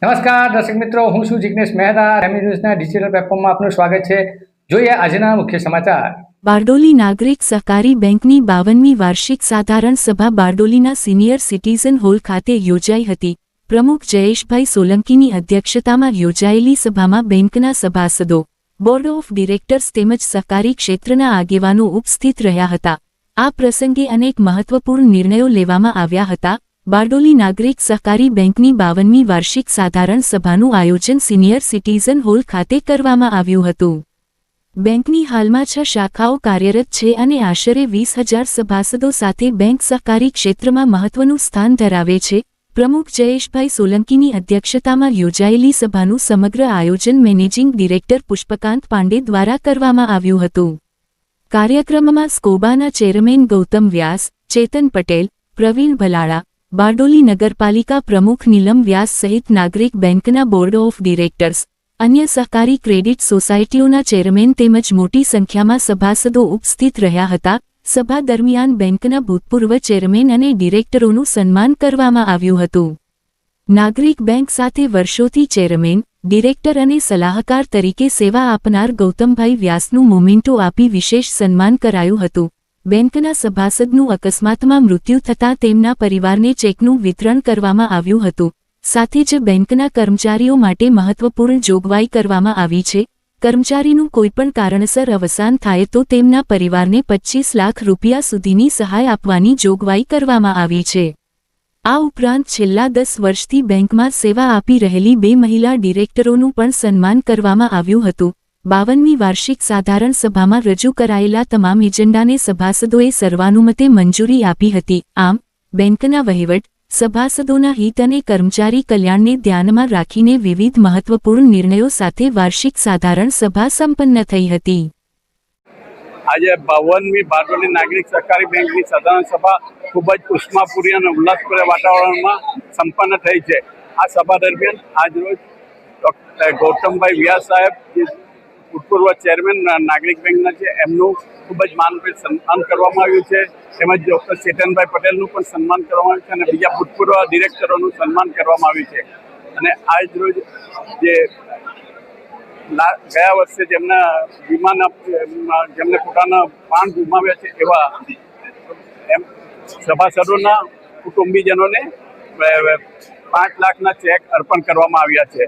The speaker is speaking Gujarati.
નમસ્કાર દર્શક મિત્રો, હું છું જિગ્નેશ મહેતા. રેમી ન્યૂઝના ડિજિટલ પ્લેટફોર્મમાં આપનું સ્વાગત છે. જોઈએ આજના મુખ્ય સમાચાર. બારડોલી નાગરિક સહકારી બેંકની 52મી વાર્ષિક સાધારણ સભા બારડોલીના સિનિયર સિટીઝન હોલ ખાતે યોજાઈ હતી. પ્રમુખ જયેશભાઈ સોલંકીની અધ્યક્ષતામાં યોજાયેલી સભામાં બેંકના સભાસદો, બોર્ડ ઓફ ડિરેક્ટર્સ તેમજ સહકારી ક્ષેત્રના આગેવાનો ઉપસ્થિત રહ્યા હતા. આ પ્રસંગે અનેક મહત્વપૂર્ણ નિર્ણયો લેવામાં આવ્યા હતા. બારડોલી નાગરિક સહકારી બેંકની 52મી વાર્ષિક સાધારણ સભાનું આયોજન સિનિયર સિટીઝન હોલ ખાતે કરવામાં આવ્યું હતું. બેંકની હાલમાં 6 શાખાઓ કાર્યરત છે અને આશરે 20,000 સભાસદો સાથે બેંક સહકારી ક્ષેત્રમાં મહત્વનું સ્થાન ધરાવે છે. પ્રમુખ જયેશભાઈ સોલંકીની અધ્યક્ષતામાં યોજાયેલી સભાનું સમગ્ર આયોજન મેનેજિંગ ડિરેક્ટર પુષ્પકાંત પાંડે દ્વારા કરવામાં આવ્યું હતું. કાર્યક્રમમાં સ્કોબાના ચેરમેન ગૌતમ વ્યાસ, ચેતન પટેલ, પ્રવીણ ભલાળા, બારડોલી નગરપાલિકા પ્રમુખ નીલમ વ્યાસ સહિત નાગરિક બેંકના બોર્ડ ઓફ ડિરેક્ટર્સ, અન્ય સહકારી ક્રેડિટ સોસાયટીઓના ચેરમેન તેમજ મોટી સંખ્યામાં સભાસદો ઉપસ્થિત રહ્યા હતા. સભા દરમિયાન બેંકના ભૂતપૂર્વ ચેરમેન અને ડિરેક્ટરોનું સન્માન કરવામાં આવ્યું હતું. નાગરિક બેંક સાથે વર્ષોથી ચેરમેન, ડિરેક્ટર અને સલાહકાર તરીકે સેવા આપનાર ગૌતમભાઈ વ્યાસનું મોમેન્ટો આપી વિશેષ સન્માન કરાયું હતું. બેંકના સભાસદનું અકસ્માતમાં મૃત્યુ થતાં તેમના પરિવારને ચેકનું વિતરણ કરવામાં આવ્યું હતું. સાથે જ બેંકના કર્મચારીઓ માટે મહત્વપૂર્ણ જોગવાઈ કરવામાં આવી છે. કર્મચારીનું કોઈપણ કારણસર અવસાન થાય તો તેમના પરિવારને 25 લાખ રૂપિયા સુધીની સહાય આપવાની જોગવાઈ કરવામાં આવી છે. આ ઉપરાંત છેલ્લા 10 વર્ષથી બેંકમાં સેવા આપી રહેલી 2 મહિલા ડિરેક્ટરોનું પણ સન્માન કરવામાં આવ્યું હતું. 52મી વાર્ષિક સાધારણ સભામાં રજૂ કરાયેલા તમામ એજન્ડાને સભાસદોએ સર્વાનુમતે મંજૂરી આપી હતી. આમ, બેંકના વહીવટ, સભાસદોના હિત અને કર્મચારી કલ્યાણને ધ્યાનમાં રાખીને વિવિધ મહત્વપૂર્ણ નિર્ણયો સાથે વાર્ષિક સાધારણ સભા સંપન્ન થઈ હતી. આજે 52મી બારડોલી નાગરિક સહકારી બેંકની સાધારણ સભા ખૂબ જ ઉષ્માપૂર્ણ અને ઉલ્લાસભર્યા વાતાવરણમાં સંપન્ન થઈ છે. આ સભા દરમિયાન આજરોજ ડૉક્ટર ગૌતમભાઈ વ્યાસ સાહેબ, જે ભૂતપૂર્વ ચેરમેન નાગરિક બેંકના છે, એમનું ખૂબ જ માનભેર સન્માન કરવામાં આવ્યું છે. તેમજ ડૉક્ટર ચેતનભાઈ પટેલનું પણ સન્માન કરવામાં આવ્યું છે અને બીજા ભૂતપૂર્વ ડિરેક્ટરોનું સન્માન કરવામાં આવ્યું છે. અને આજરોજ જે ગયા વર્ષે જેમના જેમને પોતાના પ્રાણ ગુમાવ્યા છે એવા સભાસદોના કુટુંબીજનોને 5 લાખના ચેક અર્પણ કરવામાં આવ્યા છે.